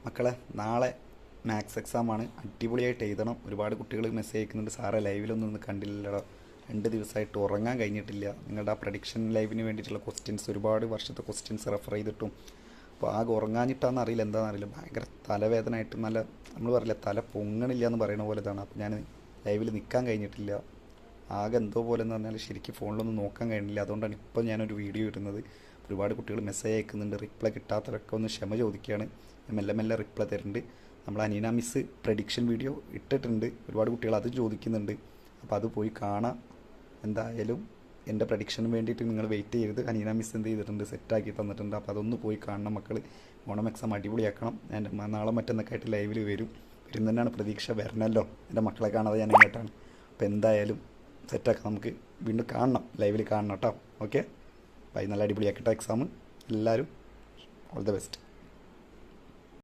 മക്കളെ നാളെ മാത്സ് എക്സാമാണ്. അടിപൊളിയായിട്ട് എഴുതണം. ഒരുപാട് കുട്ടികൾ മെസ്സേജ് അയക്കുന്നുണ്ട്, സാറേ ലൈവിലൊന്നും കണ്ടില്ലല്ലോ, 2 ദിവസമായിട്ട് ഉറങ്ങാൻ കഴിഞ്ഞിട്ടില്ല. നിങ്ങളുടെ ആ പ്രഡിക്ഷൻ ലൈവിന് വേണ്ടിയിട്ടുള്ള ക്വസ്റ്റ്യൻസ്, ഒരുപാട് വർഷത്തെ ക്വസ്റ്റ്യൻസ് റെഫർ ചെയ്തിട്ടും അപ്പോൾ ആകെ ഉറങ്ങാഞ്ഞിട്ടാണെന്ന് അറിയില്ല, എന്താണെന്ന് അറിയില്ല, ഭയങ്കര തലവേദനയായിട്ട് നല്ല നമ്മൾ പറയില്ല തല പൊങ്ങണില്ല എന്ന് പറയുന്ന പോലെ ഇതാണ്. അപ്പോൾ ഞാൻ ലൈവിൽ നിൽക്കാൻ കഴിഞ്ഞിട്ടില്ല. ആകെ എന്തോ പോലെ എന്ന് പറഞ്ഞാൽ ശരിക്കും ഫോണിലൊന്നും നോക്കാൻ കഴിഞ്ഞില്ല. അതുകൊണ്ടാണ് ഇപ്പോൾ ഞാനൊരു വീഡിയോ ഇടുന്നത്. ഒരുപാട് കുട്ടികൾ മെസ്സേജ് അയക്കുന്നുണ്ട്, റിപ്ലൈ കിട്ടാത്തവരൊക്കെ ഒന്ന് ക്ഷമ ചോദിക്കുകയാണ്. ഞാൻ മെല്ലെ മെല്ലെ റിപ്ലൈ തരുന്നുണ്ട്. നമ്മൾ അനീന മിസ് പ്രഡിക്ഷൻ വീഡിയോ ഇട്ടിട്ടുണ്ട്, ഒരുപാട് കുട്ടികൾ അത് ചോദിക്കുന്നുണ്ട്. അപ്പോൾ അത് പോയി കാണാം. എന്തായാലും എൻ്റെ പ്രഡിക്ഷന് വേണ്ടിയിട്ട് നിങ്ങൾ വെയിറ്റ് ചെയ്യരുത്. അനീന മിസ് എന്ത് ചെയ്തിട്ടുണ്ട്, സെറ്റാക്കി തന്നിട്ടുണ്ട്. അപ്പോൾ അതൊന്ന് പോയി കാണണം മക്കൾ. ഓണം എക്സാം അടിപൊളിയാക്കണം. ഞാൻ നാളെ മറ്റന്നൊക്കെ ആയിട്ട് ലൈവിൽ വരും. തന്നെയാണ് പ്രതീക്ഷ. വരണമല്ലോ, എൻ്റെ മക്കളെ കാണാതെ ഞാൻ എങ്ങോട്ടാണ്. അപ്പോൾ എന്തായാലും സെറ്റാക്കാം. നമുക്ക് വീണ്ടും കാണണം, ലൈവിൽ കാണണം കേട്ടോ. Okay bye. നല്ല അടിപൊളിയാക്കട്ടെ എക്സാം. എല്ലാവരും ഓൾ ദ ബെസ്റ്റ്.